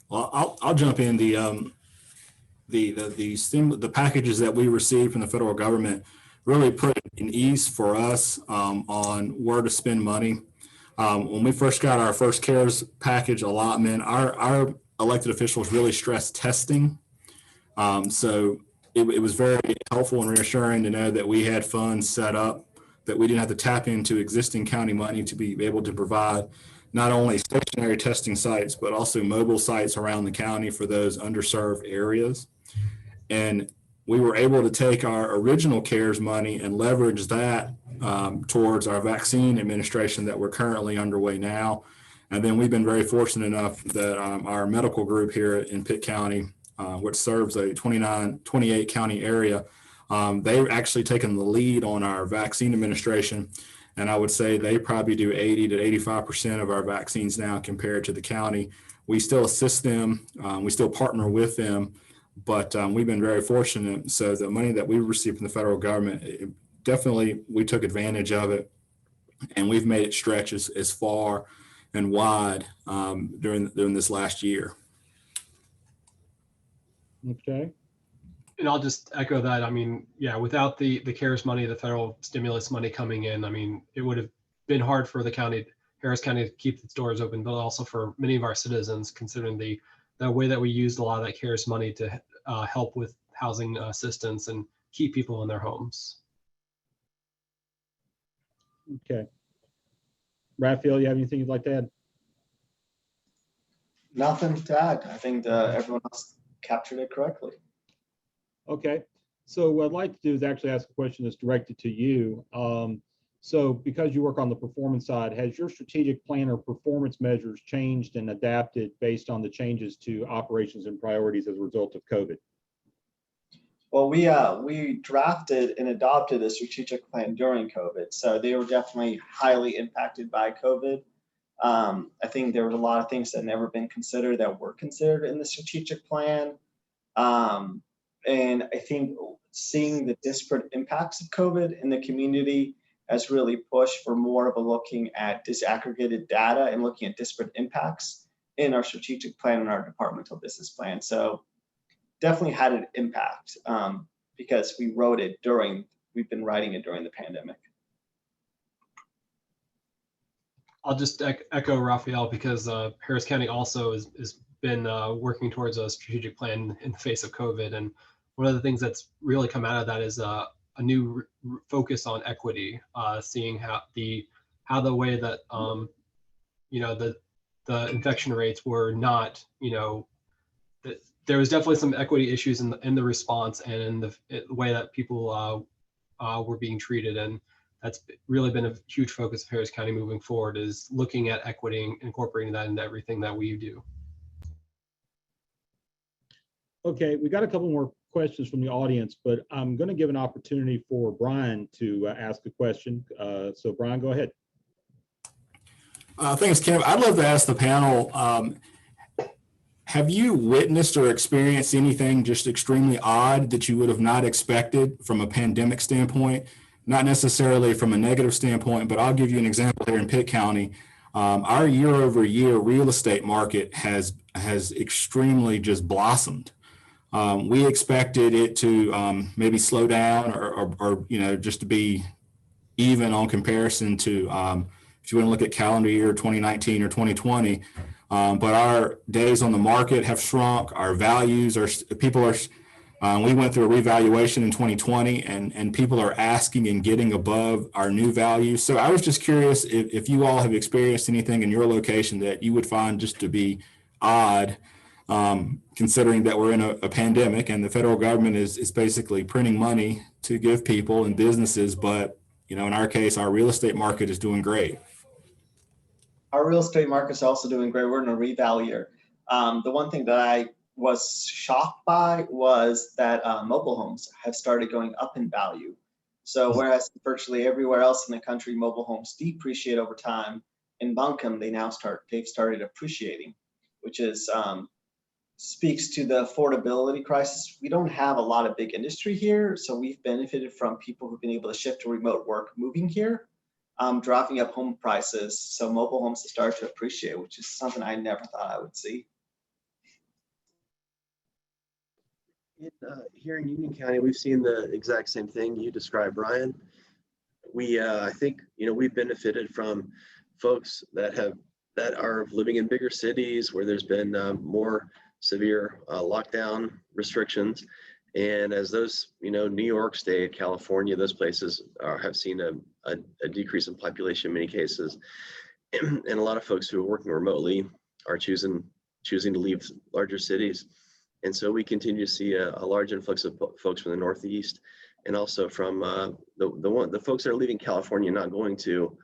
Well, I'll jump in. The packages that we received from the federal government really put an ease for us on where to spend money. When we first got our first CARES package allotment, our elected officials really stressed testing. So it was very helpful and reassuring to know that we had funds set up, that we didn't have to tap into existing county money to be able to provide not only stationary testing sites, but also mobile sites around the county for those underserved areas. And we were able to take our original CARES money and leverage that towards our vaccine administration that we're currently underway now. And then we've been very fortunate enough that our medical group here in Pitt County, which serves a 28 county area, they've actually taken the lead on our vaccine administration. And I would say they probably do 80 to 85% of our vaccines now compared to the county. We still assist them, we still partner with them, but we've been very fortunate. So the money that we received from the federal government, definitely we took advantage of it, and we've made it stretch as far and wide during this last year. Okay. And I'll just echo that. I mean, yeah, without the CARES money, the federal stimulus money coming in, I mean, it would have been hard for the county, Harris County, to keep its doors open, but also for many of our citizens, considering the way that we used a lot of that CARES money to help with housing assistance and keep people in their homes. Okay. Raphael, you have anything you'd like to add? Nothing to add. I think everyone else captured it correctly. Okay. So what I'd like to do is actually ask a question that's directed to you. So because you work on the performance side, has your strategic plan or performance measures changed and adapted based on the changes to operations and priorities as a result of COVID? Well, we drafted and adopted a strategic plan during COVID. So they were definitely highly impacted by COVID. I think there were a lot of things that had never been considered that were considered in the strategic plan. And I think seeing the disparate impacts of COVID in the community has really pushed for more of a looking at disaggregated data and looking at disparate impacts in our strategic plan and our departmental business plan. So definitely had an impact because we've been writing it during the pandemic. I'll just echo Raphael, because Harris County also has been working towards a strategic plan in the face of COVID. And one of the things that's really come out of that is a new focus on equity, seeing how the way that the infection rates were not, there was definitely some equity issues in the response and in the way that people were being treated. And that's really been a huge focus of Harris County moving forward, is looking at equity and incorporating that into everything that we do. Okay, we got a couple more questions from the audience, but I'm going to give an opportunity for Brian to ask a question. So Brian, go ahead. Thanks, Kim. I'd love to ask the panel, have you witnessed or experienced anything just extremely odd that you would have not expected from a pandemic standpoint? Not necessarily from a negative standpoint, but I'll give you an example here in Pitt County. Our year-over-year real estate market has extremely just blossomed. We expected it to maybe slow down or just to be even on comparison to if you want to look at calendar year 2019 or 2020. But our days on the market have shrunk. Our values we went through a revaluation in 2020 and people are asking and getting above our new values. So I was just curious if you all have experienced anything in your location that you would find just to be odd, considering that we're in a pandemic and the federal government is basically printing money to give people and businesses. But, in our case, our real estate market is doing great. Our real estate market is also doing great. We're in a reval year. The one thing that I was shocked by was that mobile homes have started going up in value. So whereas virtually everywhere else in the country, mobile homes depreciate over time, in Buncombe, they've started appreciating, which is speaks to the affordability crisis. We don't have a lot of big industry here, so we've benefited from people who've been able to shift to remote work moving here, dropping up home prices. So mobile homes have started to appreciate, which is something I never thought I would see. Here in Union County, we've seen the exact same thing you described, Brian. I think we've benefited from folks that are living in bigger cities where there's been more severe lockdown restrictions, and as those New York State, California, those places have seen a decrease in population in many cases, and a lot of folks who are working remotely are choosing to leave larger cities. And so we continue to see a large influx of folks from the Northeast, and also from the folks that are leaving California, not going to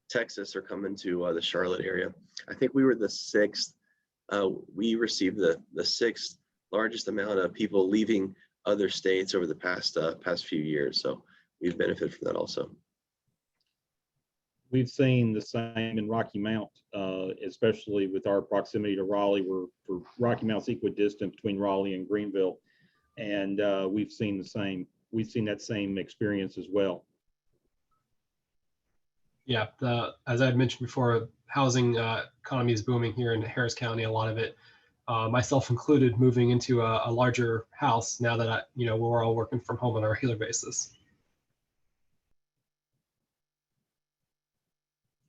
Texas or coming to the Charlotte area. I think we were the sixth. We received the sixth largest amount of people leaving other states over the past few years. So we've benefited from that also. We've seen the same in Rocky Mount, especially with our proximity to Raleigh. For Rocky Mount's equidistant between Raleigh and Greenville, and we've seen the same. We've seen that same experience as well. Yeah, as I had mentioned before, housing economy is booming here in Harris County. A lot of it, myself included, moving into a larger house now that we're all working from home on a regular basis.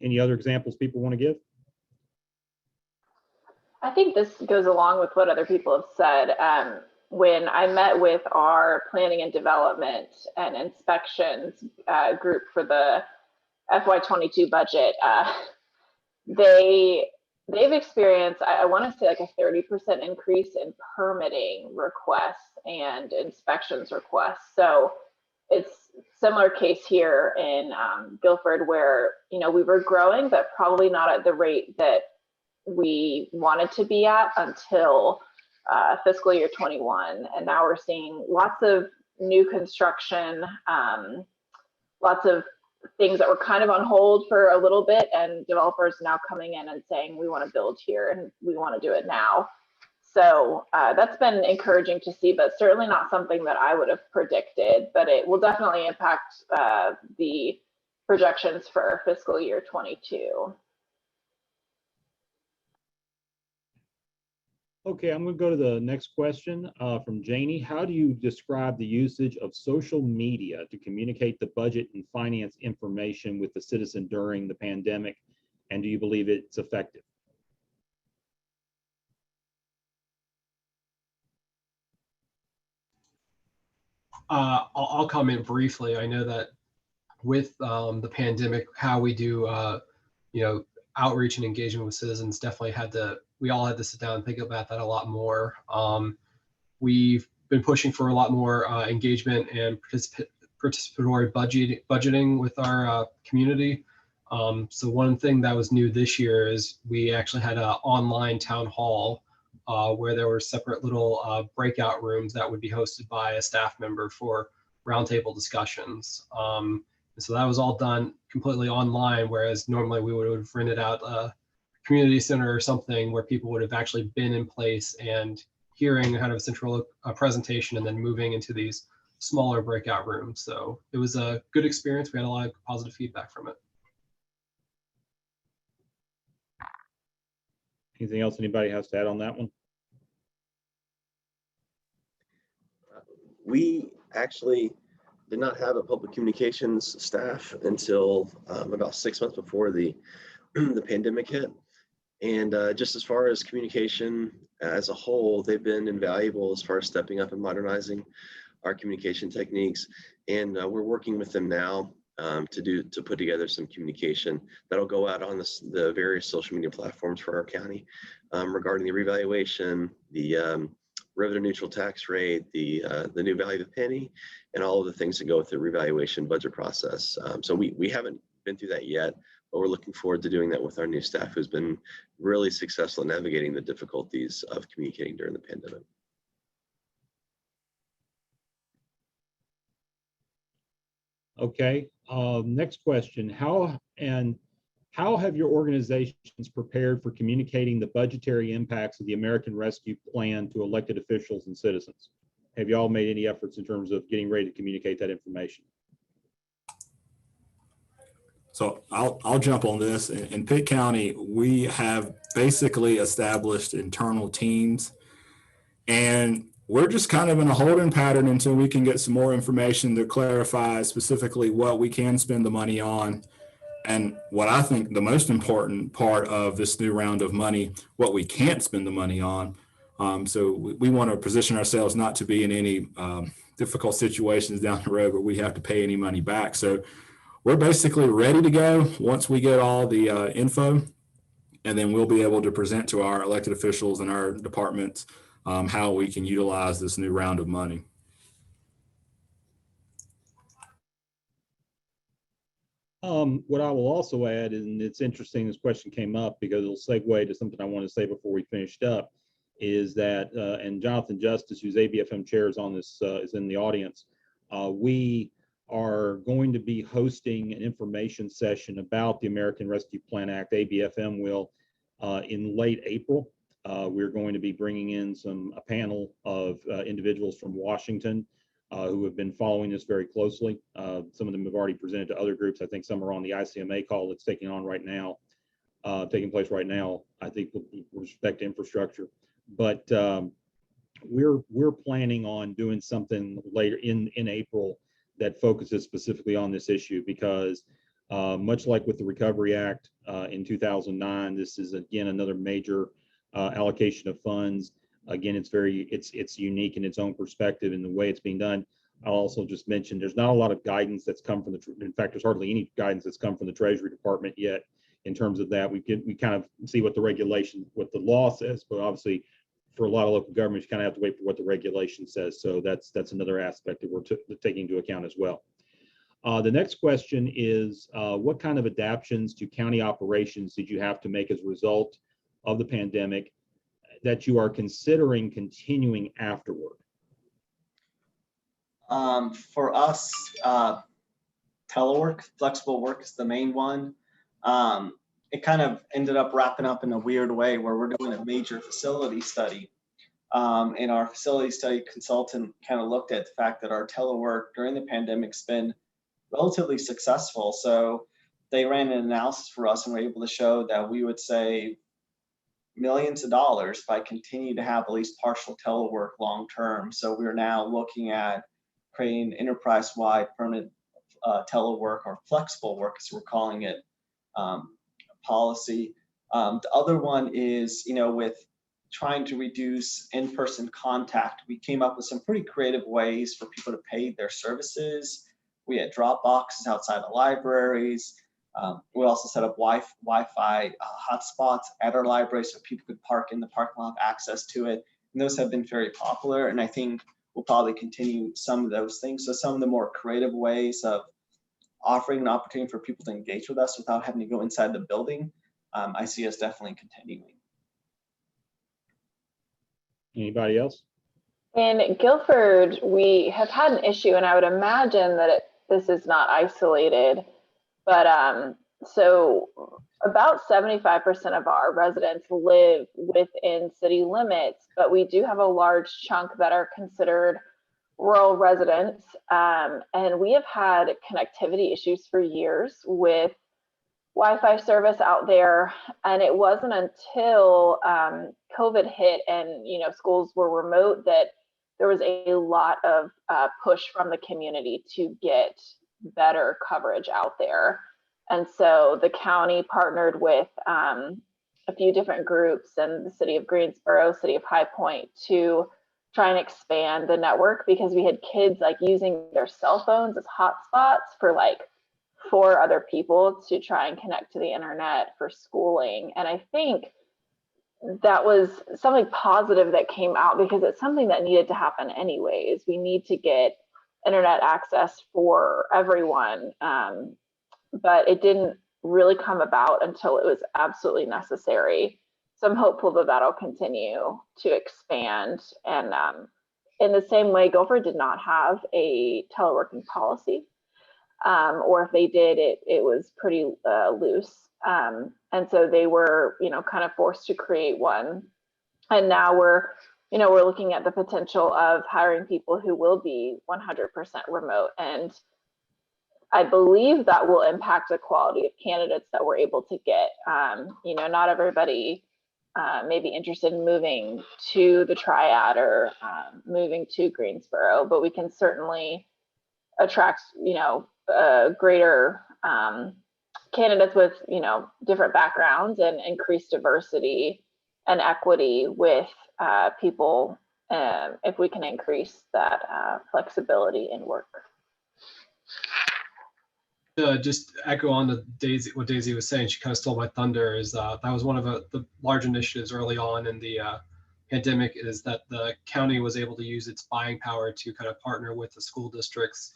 Any other examples people want to give? I think this goes along with what other people have said. When I met with our planning and development and inspections group for the FY22 budget, they've experienced, I want to say, like a 30% increase in permitting requests and inspections requests. So it's similar case here in Guilford, where we were growing, but probably not at the rate that we wanted to be at until fiscal year 21. And now we're seeing lots of new construction, lots of things that were kind of on hold for a little bit, and developers now coming in and saying, we want to build here and we want to do it now. So that's been encouraging to see, but certainly not something that I would have predicted, but it will definitely impact the projections for fiscal year 22. Okay, I'm going to go to the next question from Janie. How do you describe the usage of social media to communicate the budget and finance information with the citizen during the pandemic? And do you believe it's effective? I'll comment briefly. I know that with the pandemic, how we do, outreach and engagement with citizens definitely we all had to sit down and think about that a lot more. We've been pushing for a lot more engagement and participatory budgeting with our community. So one thing that was new this year is we actually had an online town hall where there were separate little breakout rooms that would be hosted by a staff member for roundtable discussions. So that was all done completely online, whereas normally we would have rented out a community center or something where people would have actually been in place and hearing kind of a central presentation and then moving into these smaller breakout rooms. So it was a good experience. We had a lot of positive feedback from it. Anything else anybody has to add on that one? We actually did not have a public communications staff until about 6 months before the pandemic hit. And just as far as communication as a whole, they've been invaluable as far as stepping up and modernizing our communication techniques. And we're working with them now to put together some communication that'll go out on the various social media platforms for our county regarding the revaluation, the revenue neutral tax rate, the new value of the penny, and all of the things that go with the revaluation budget process. So we haven't been through that yet, but we're looking forward to doing that with our new staff, who's been really successful in navigating the difficulties of communicating during the pandemic. Okay, next question. How have your organizations prepared for communicating the budgetary impacts of the American Rescue Plan to elected officials and citizens? Have y'all made any efforts in terms of getting ready to communicate that information? So I'll jump on this. In Pitt County, we have basically established internal teams, and we're just kind of in a holding pattern until we can get some more information to clarify specifically what we can spend the money on. And what I think the most important part of this new round of money, what we can't spend the money on. So we want to position ourselves not to be in any difficult situations down the road where we have to pay any money back. So we're basically ready to go once we get all the info, and then we'll be able to present to our elected officials and our departments how we can utilize this new round of money. What I will also add, and it's interesting this question came up because it'll segue to something I want to say before we finished up, is that, and Jonathan Justice, who's ABFM chair, is on this, is in the audience. We are going to be hosting an information session about the American Rescue Plan Act. ABFM will, in late April. We're going to be bringing in a panel of individuals from Washington who have been following this very closely. Some of them have already presented to other groups. I think some are on the ICMA call that's taking place right now, I think, with respect to infrastructure. But we're planning on doing something later in April that focuses specifically on this issue, because much like with the Recovery Act in 2009, this is again another major allocation of funds. Again, it's unique in its own perspective in the way it's being done. I'll also just mention there's not a lot of guidance that's come from in fact, there's hardly any guidance that's come from the Treasury Department yet in terms of that. We kind of see what the law says, but obviously for a lot of local governments, you kind of have to wait for what the regulation says. So that's another aspect that we're taking into account as well. The next question is, what kind of adaptations to county operations did you have to make as a result of the pandemic that you are considering continuing afterward? For us, telework, flexible work is the main one. It kind of ended up wrapping up in a weird way where we're doing a major facility study. And our facility study consultant kind of looked at the fact that our telework during the pandemic's been relatively successful. So they ran an analysis for us and were able to show that we would save millions of dollars by continuing to have at least partial telework long term. So we're now looking at creating enterprise-wide permanent telework, or flexible work as we're calling it, policy. The other one is, with trying to reduce in-person contact, we came up with some pretty creative ways for people to pay their services. We had drop boxes outside the libraries. We also set up Wi-Fi hotspots at our library so people could park in the parking lot, have access to it. And those have been very popular. And I think we'll probably continue some of those things. So some of the more creative ways of offering an opportunity for people to engage with us without having to go inside the building, I see us definitely continuing. Anybody else? In Guilford, we have had an issue, and I would imagine that this is not isolated, but so about 75% of our residents live within city limits, but we do have a large chunk that are considered rural residents, and we have had connectivity issues for years with Wi-Fi service out there, and it wasn't until COVID hit and schools were remote that there was a lot of push from the community to get better coverage out there. And so the county partnered with a few different groups and the city of Greensboro, city of High Point, to try and expand the network, because we had kids using their cell phones as hotspots for 4 other people to try and connect to the internet for schooling. And I think that was something positive that came out, because it's something that needed to happen anyways. We need to get internet access for everyone, but it didn't really come about until it was absolutely necessary. So I'm hopeful that that'll continue to expand. And in the same way, Guilford did not have a teleworking policy, or if they did, it was pretty loose. And so they were, kind of forced to create one. And now we're looking at the potential of hiring people who will be 100% remote. And I believe that will impact the quality of candidates that we're able to get. Not everybody may be interested in moving to the Triad or moving to Greensboro, but we can certainly attract, greater candidates with, different backgrounds, and increase diversity and equity with people if we can increase that flexibility in work. Just echo on to Daisy, what Daisy was saying. She kind of stole my thunder. Is that was one of the large initiatives early on in the pandemic is that the county was able to use its buying power to kind of partner with the school districts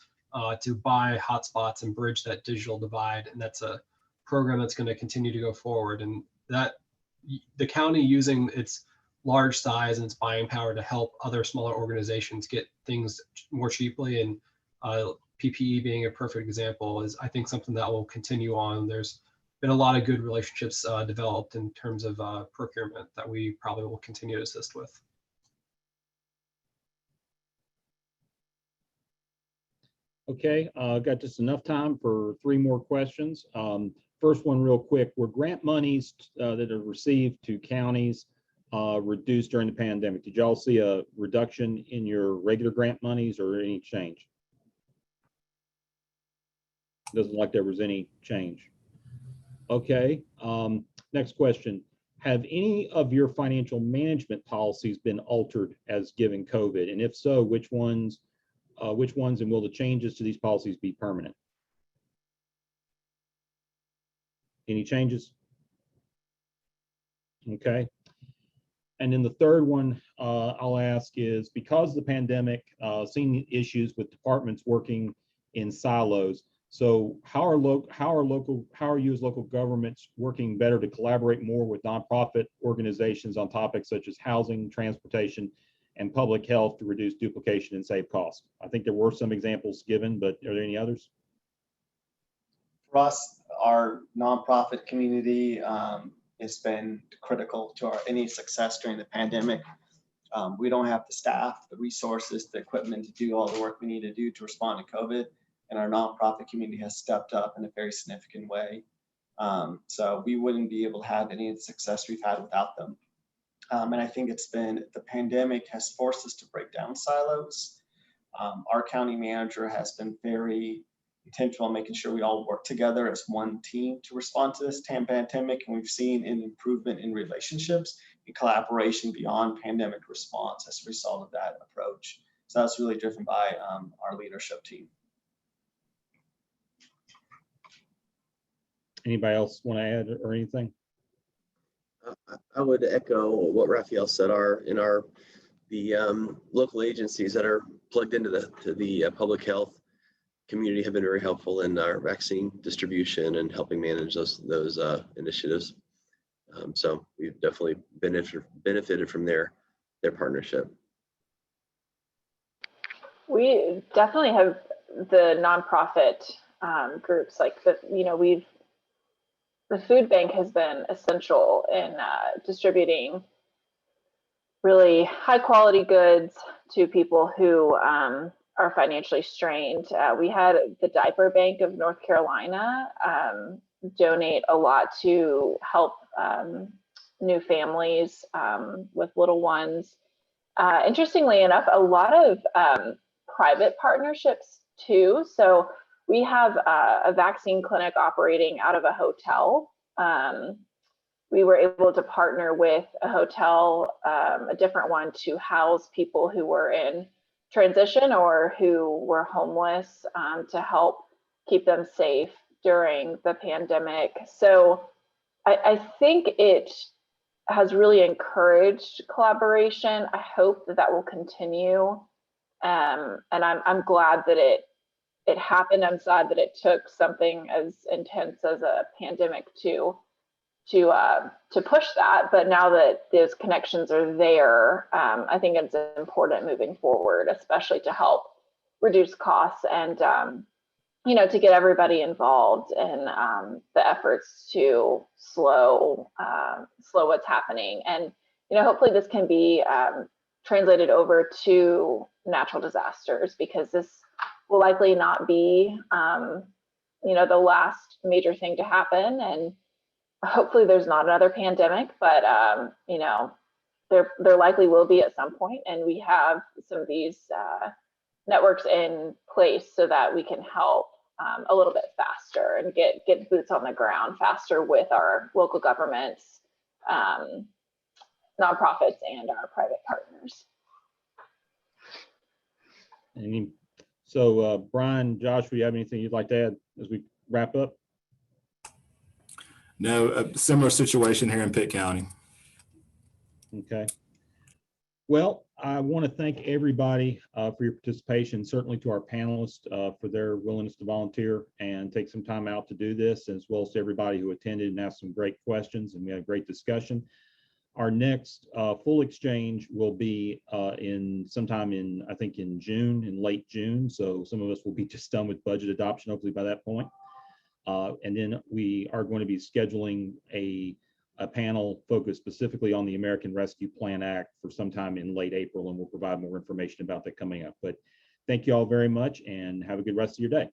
to buy hotspots and bridge that digital divide. And that's a program that's going to continue to go forward. And that the county using its large size and its buying power to help other smaller organizations get things more cheaply, and PPE being a perfect example, is I think something that will continue on. There's been a lot of good relationships developed in terms of procurement that we probably will continue to assist with. Okay, got just enough time for 3 more questions. First one real quick, were grant monies that are received to counties reduced during the pandemic? Did y'all see a reduction in your regular grant monies or any change? Doesn't look like there was any change. Okay, next question. Have any of your financial management policies been altered as given COVID? And if so, which ones and will the changes to these policies be permanent? Any changes? Okay. And then the third one I'll ask is, because of the pandemic, seeing issues with departments working in silos, so how are you as local governments working better to collaborate more with nonprofit organizations on topics such as housing, transportation, and public health to reduce duplication and save costs? I think there were some examples given, but are there any others? For us, our nonprofit community has been critical to any success during the pandemic. We don't have the staff, the resources, the equipment to do all the work we need to do to respond to COVID. And our nonprofit community has stepped up in a very significant way. So we wouldn't be able to have any of the success we've had without them. And I think the pandemic has forced us to break down silos. Our county manager has been very intentional on making sure we all work together as one team to respond to this pandemic. And we've seen an improvement in relationships and collaboration beyond pandemic response as a result of that approach. So that's really driven by our leadership team. Anybody else want to add or anything? I would echo what Raphael said. The local agencies that are plugged into the public health community have been very helpful in our vaccine distribution and helping manage those initiatives. So we've definitely benefited from their partnership. We definitely have the nonprofit groups, like the food bank has been essential in distributing really high quality goods to people who are financially strained. We had the Diaper Bank of North Carolina donate a lot to help new families with little ones. Interestingly enough, a lot of private partnerships too. So we have a vaccine clinic operating out of a hotel. We were able to partner with a hotel, a different one, to house people who were in transition or who were homeless, to help keep them safe during the pandemic. So I think it has really encouraged collaboration. I hope that will continue. And I'm glad that it happened. I'm sad that it took something as intense as a pandemic to push that. But now that those connections are there, I think it's important moving forward, especially to help reduce costs and to get everybody involved in the efforts to slow what's happening. And hopefully this can be translated over to natural disasters, because this will likely not be the last major thing to happen. And hopefully there's not another pandemic, but there likely will be at some point, and we have some of these networks in place so that we can help a little bit faster and get boots on the ground faster with our local governments, nonprofits, and our private partners. So Brian, Josh, do you have anything you'd like to add as we wrap up? No, a similar situation here in Pitt County. Okay. Well, I want to thank everybody for your participation, certainly to our panelists for their willingness to volunteer and take some time out to do this, as well as to everybody who attended and asked some great questions, and we had a great discussion. Our next full exchange will be sometime in, I think, in June, in late June. So some of us will be just done with budget adoption, hopefully by that point. And then we are going to be scheduling a panel focused specifically on the American Rescue Plan Act for sometime in late April, and we'll provide more information about that coming up. But thank you all very much and have a good rest of your day.